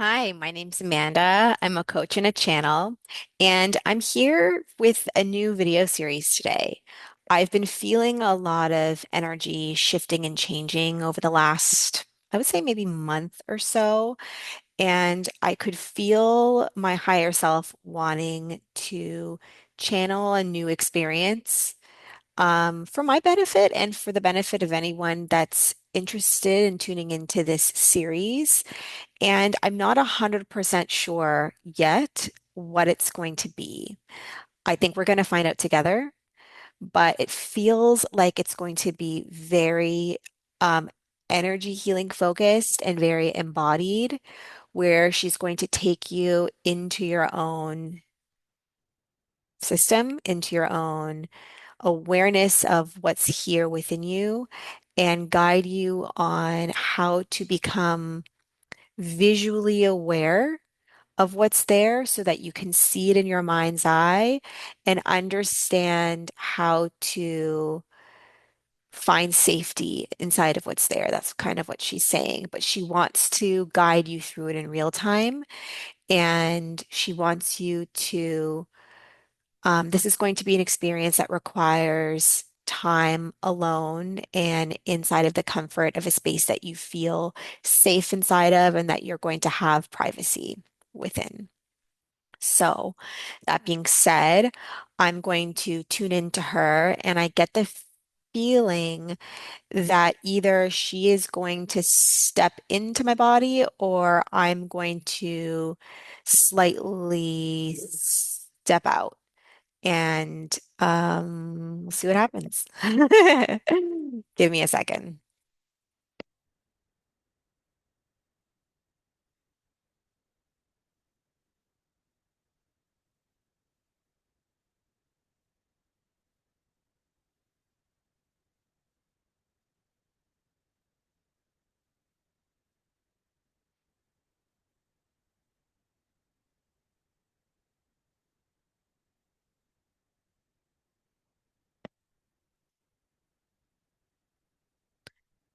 Hi, my name's Amanda. I'm a coach and a channel, and I'm here with a new video series today. I've been feeling a lot of energy shifting and changing over the last, I would say maybe month or so, and I could feel my higher self wanting to channel a new experience for my benefit and for the benefit of anyone that's interested in tuning into this series. And I'm not 100% sure yet what it's going to be. I think we're going to find out together, but it feels like it's going to be very um, energy healing focused and very embodied, where she's going to take you into your own system, into your own awareness of what's here within you, and guide you on how to become visually aware of what's there so that you can see it in your mind's eye and understand how to find safety inside of what's there. That's kind of what she's saying. But she wants to guide you through it in real time. And she wants you to, this is going to be an experience that requires time alone and inside of the comfort of a space that you feel safe inside of and that you're going to have privacy within. So, that being said, I'm going to tune into her, and I get the feeling that either she is going to step into my body or I'm going to slightly step out. And we'll see what happens. Give me a second.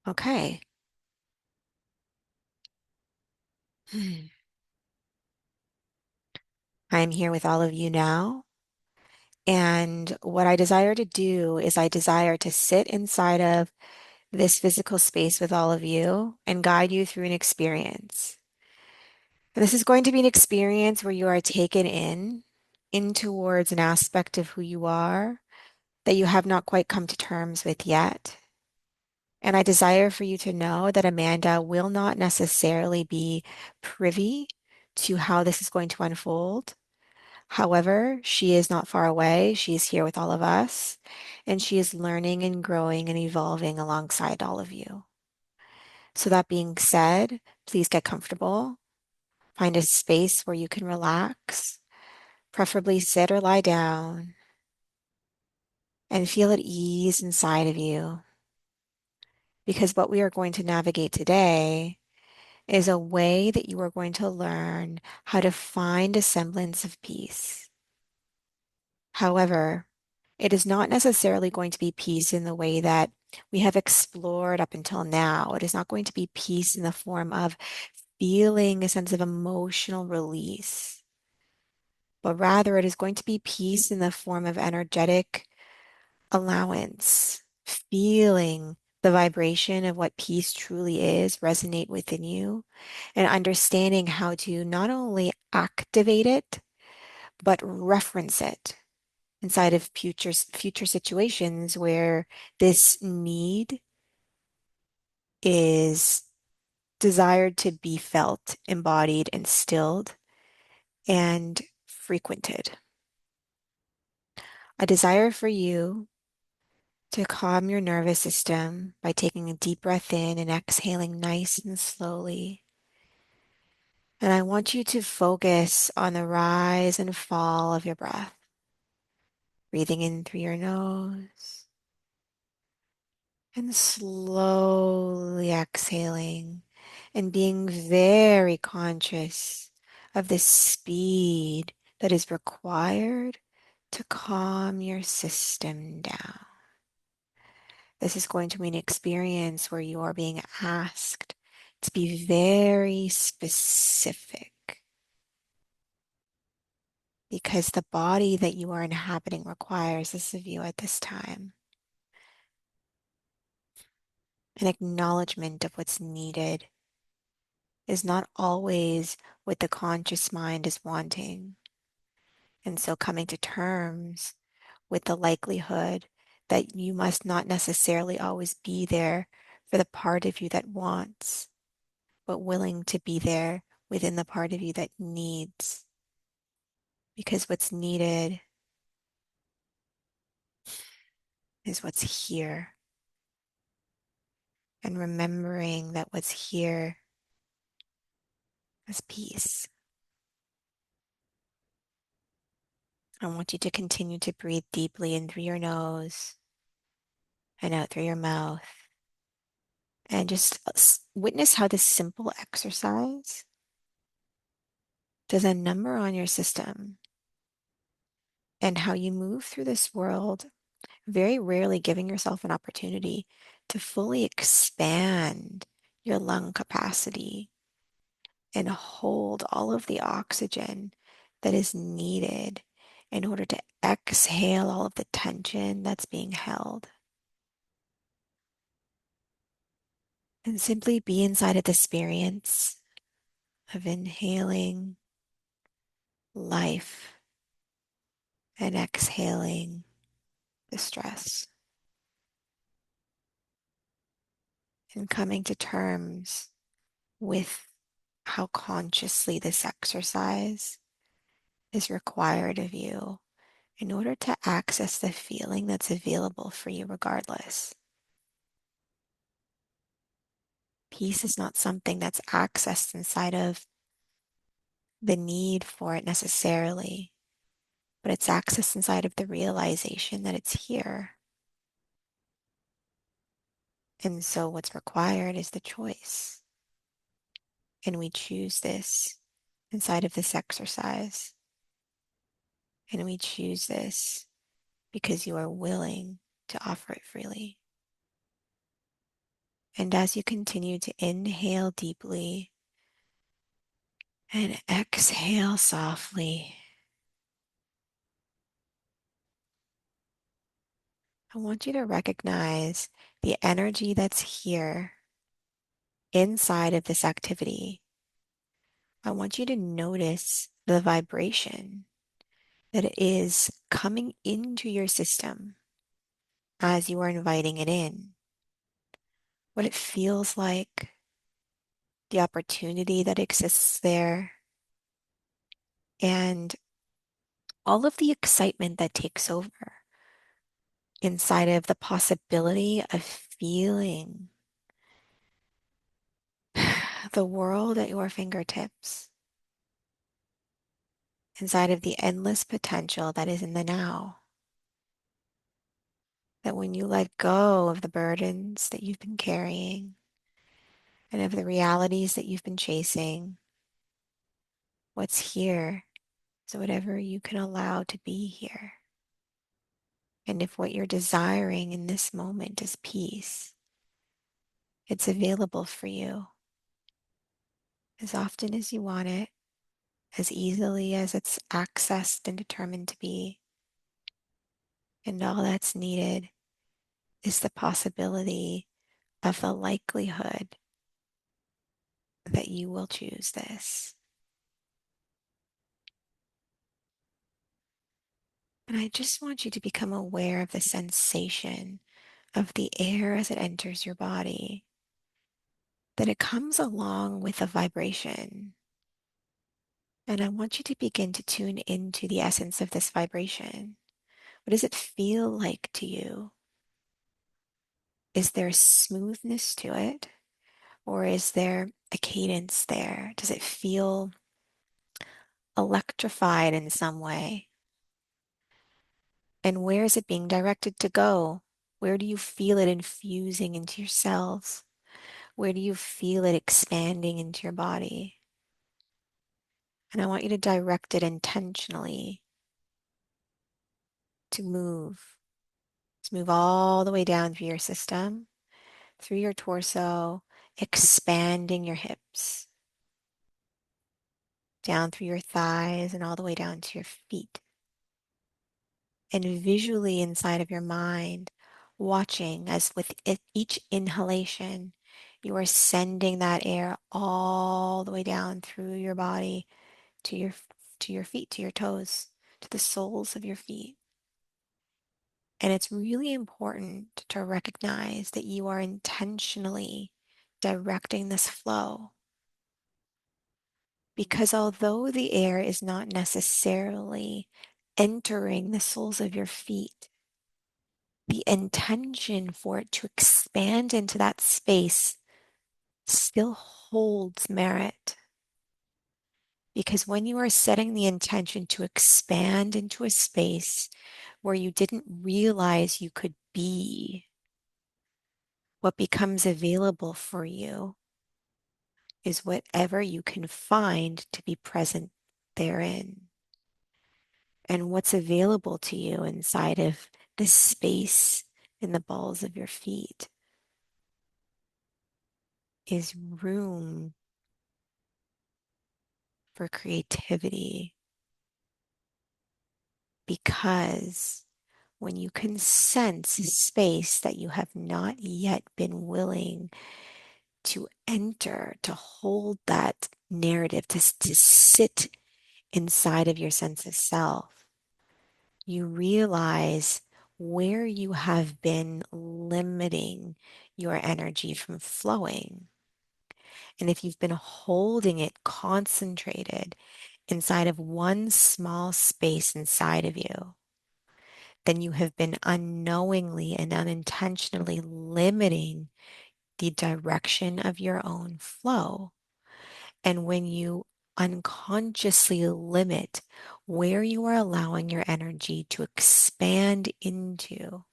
Okay. I'm here with all of you now. And what I desire to do is I desire to sit inside of this physical space with all of you and guide you through an experience. And this is going to be an experience where you are taken in towards an aspect of who you are that you have not quite come to terms with yet. And I desire for you to know that Amanda will not necessarily be privy to how this is going to unfold. However, she is not far away. She is here with all of us, and she is learning and growing and evolving alongside all of you. So, that being said, please get comfortable. Find a space where you can relax, preferably sit or lie down, and feel at ease inside of you. Because what we are going to navigate today is a way that you are going to learn how to find a semblance of peace. However, it is not necessarily going to be peace in the way that we have explored up until now. It is not going to be peace in the form of feeling a sense of emotional release, but rather it is going to be peace in the form of energetic allowance, feeling the vibration of what peace truly is resonate within you, and understanding how to not only activate it, but reference it inside of future situations where this need is desired to be felt, embodied, and stilled and frequented. A desire for you to calm your nervous system by taking a deep breath in and exhaling nice and slowly. And I want you to focus on the rise and fall of your breath, breathing in through your nose and slowly exhaling and being very conscious of the speed that is required to calm your system down. This is going to be an experience where you are being asked to be very specific because the body that you are inhabiting requires this of you at this time. An acknowledgement of what's needed is not always what the conscious mind is wanting. And so coming to terms with the likelihood that you must not necessarily always be there for the part of you that wants, but willing to be there within the part of you that needs. Because what's needed is what's here. And remembering that what's here is peace. I want you to continue to breathe deeply in through your nose and out through your mouth. And just witness how this simple exercise does a number on your system and how you move through this world, very rarely giving yourself an opportunity to fully expand your lung capacity and hold all of the oxygen that is needed in order to exhale all of the tension that's being held. And simply be inside of the experience of inhaling life and exhaling the stress. And coming to terms with how consciously this exercise is required of you in order to access the feeling that's available for you regardless. Peace is not something that's accessed inside of the need for it necessarily, but it's accessed inside of the realization that it's here. And so what's required is the choice. And we choose this inside of this exercise. And we choose this because you are willing to offer it freely. And as you continue to inhale deeply and exhale softly, I want you to recognize the energy that's here inside of this activity. I want you to notice the vibration that is coming into your system as you are inviting it in, what it feels like, the opportunity that exists there, and all of the excitement that takes over inside of the possibility of feeling the world at your fingertips, inside of the endless potential that is in the now. That when you let go of the burdens that you've been carrying and of the realities that you've been chasing, what's here is whatever you can allow to be here. And if what you're desiring in this moment is peace, it's available for you as often as you want it, as easily as it's accessed and determined to be. And all that's needed is the possibility of the likelihood that you will choose this. And I just want you to become aware of the sensation of the air as it enters your body, that it comes along with a vibration. And I want you to begin to tune into the essence of this vibration. What does it feel like to you? Is there smoothness to it? Or is there a cadence there? Does it feel electrified in some way? And where is it being directed to go? Where do you feel it infusing into your cells? Where do you feel it expanding into your body? And I want you to direct it intentionally to move all the way down through your system, through your torso, expanding your hips down through your thighs and all the way down to your feet. And visually inside of your mind, watching as with each inhalation, you are sending that air all the way down through your body to your feet, to your toes, to the soles of your feet. And it's really important to recognize that you are intentionally directing this flow. Because although the air is not necessarily entering the soles of your feet, the intention for it to expand into that space still holds merit. Because when you are setting the intention to expand into a space where you didn't realize you could be, what becomes available for you is whatever you can find to be present therein. And what's available to you inside of this space in the balls of your feet is room for creativity, because when you can sense space that you have not yet been willing to enter, to hold that narrative, to sit inside of your sense of self, you realize where you have been limiting your energy from flowing. And if you've been holding it concentrated inside of one small space inside of you, then you have been unknowingly and unintentionally limiting the direction of your own flow. And when you unconsciously limit where you are allowing your energy to expand into,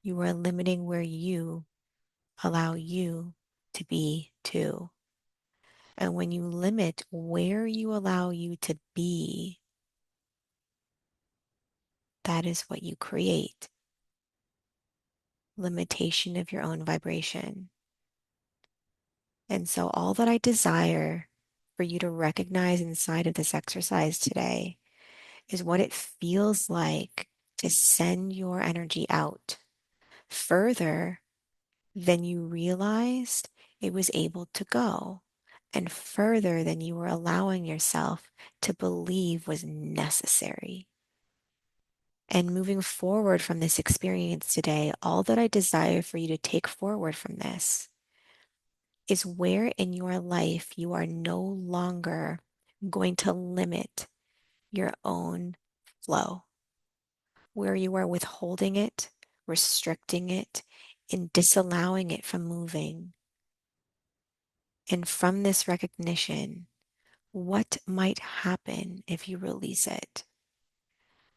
you are limiting where you allow you to be too. And when you limit where you allow you to be, that is what you create. Limitation of your own vibration. And so all that I desire for you to recognize inside of this exercise today is what it feels like to send your energy out further than you realized it was able to go, and further than you were allowing yourself to believe was necessary. And moving forward from this experience today, all that I desire for you to take forward from this is where in your life you are no longer going to limit your own flow, where you are withholding it, restricting it, and disallowing it from moving. And from this recognition, what might happen if you release it?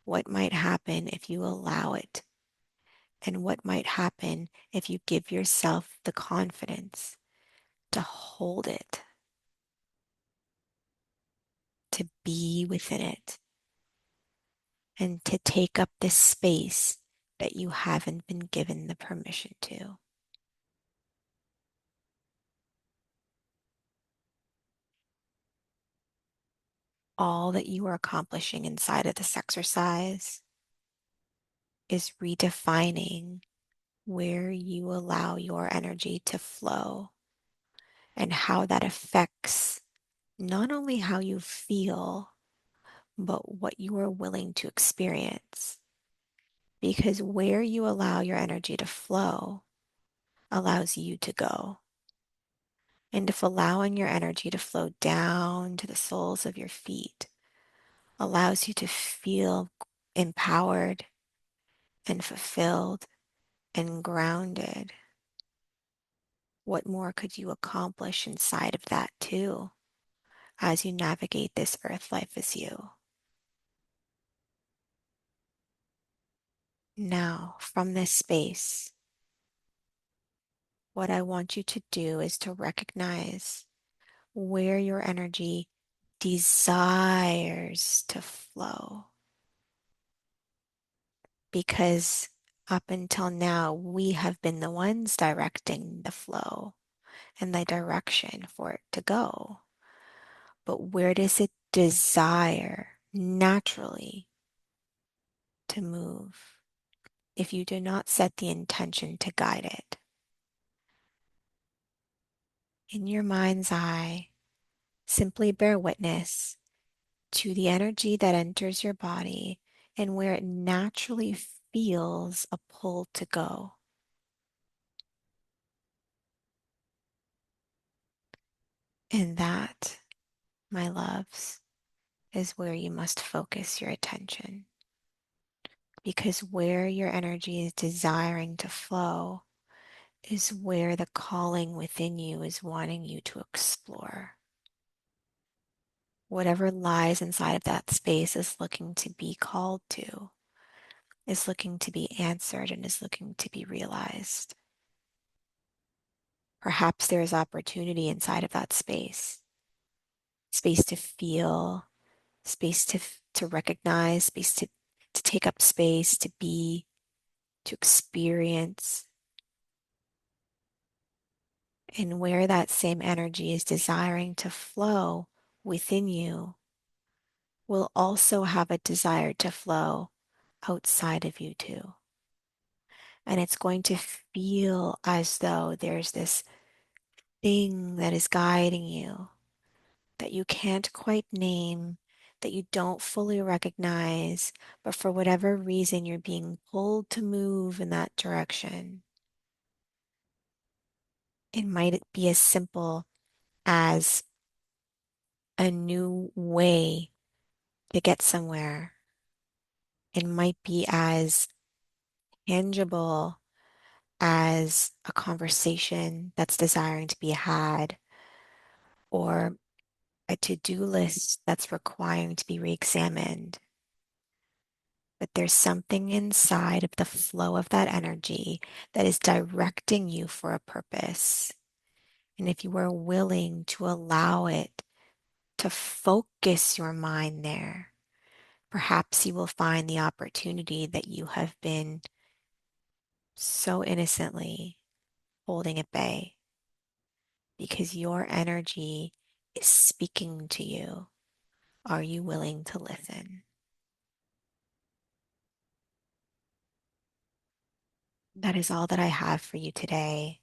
What might happen if you allow it? And what might happen if you give yourself the confidence to hold it, to be within it, and to take up this space that you haven't been given the permission to? All that you are accomplishing inside of this exercise is redefining where you allow your energy to flow and how that affects not only how you feel, but what you are willing to experience. Because where you allow your energy to flow allows you to go. And if allowing your energy to flow down to the soles of your feet allows you to feel empowered and fulfilled and grounded, what more could you accomplish inside of that too as you navigate this earth life as you? Now, from this space, what I want you to do is to recognize where your energy desires to flow. Because Up until now, we have been the ones directing the flow and the direction for it to go. But where does it desire naturally to move if you do not set the intention to guide it? In your mind's eye, simply bear witness to the energy that enters your body and where it naturally feels a pull to go. And that, my loves, is where you must focus your attention. Because where your energy is desiring to flow is where the calling within you is wanting you to explore. Whatever lies inside of that space is looking to be called to, is looking to be answered, and is looking to be realized. Perhaps there is opportunity inside of that space, space to feel, space to recognize, space to take up space, to be, to experience. And where that same energy is desiring to flow within you will also have a desire to flow outside of you too. And it's going to feel as though there's this thing that is guiding you that you can't quite name, that you don't fully recognize, but for whatever reason, you're being pulled to move in that direction. It might be as simple as a new way to get somewhere. It might be as tangible as a conversation that's desiring to be had, or a to-do list that's requiring to be re-examined. But there's something inside of the flow of that energy that is directing you for a purpose. And if you are willing to allow it to focus your mind there, perhaps you will find the opportunity that you have been so innocently holding at bay because your energy is speaking to you. Are you willing to listen? That is all that I have for you today.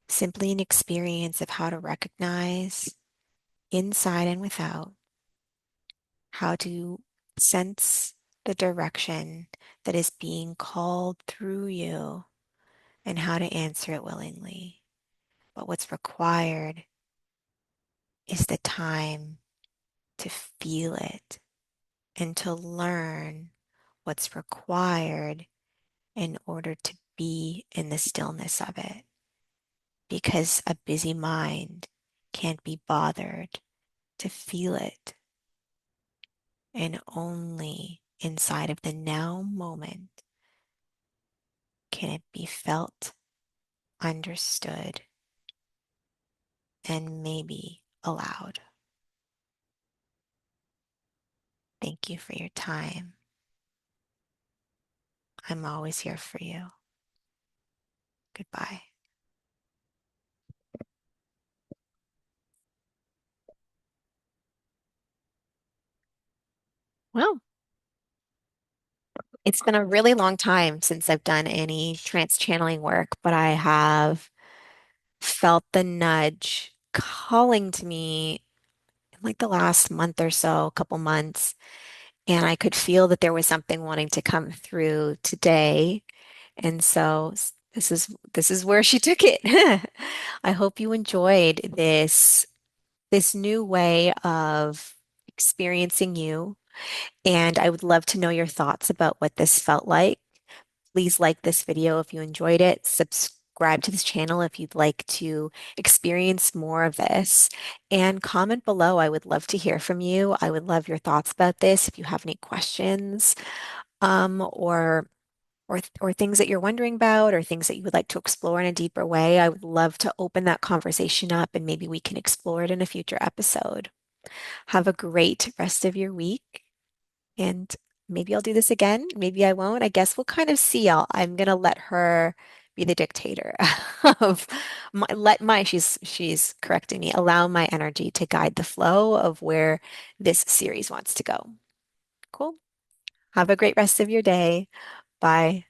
Simply an experience of how to recognize inside and without, how to sense the direction that is being called through you, and how to answer it willingly. But what's required is the time to feel it and to learn what's required in order to be in the stillness of it. Because a busy mind can't be bothered to feel it. And only inside of the now moment can it be felt, understood, and maybe allowed. Thank you for your time. I'm always here for you. Goodbye. Well, it's been a really long time since I've done any trance channeling work, but I have felt the nudge calling to me in like the last month or so, a couple months, and I could feel that there was something wanting to come through today. And so this is where she took it. I hope you enjoyed this new way of experiencing you, and I would love to know your thoughts about what this felt like. Please like this video if you enjoyed it. Subscribe to this channel if you'd like to experience more of this. And comment below. I would love to hear from you. I would love your thoughts about this. If you have any questions, or things that you're wondering about, or things that you would like to explore in a deeper way, I would love to open that conversation up and maybe we can explore it in a future episode. Have a great rest of your week and maybe I'll do this again. Maybe I won't. I guess we'll kind of see. I'm gonna let her be the dictator of she's correcting me, allow my energy to guide the flow of where this series wants to go. Cool. Have a great rest of your day. Bye.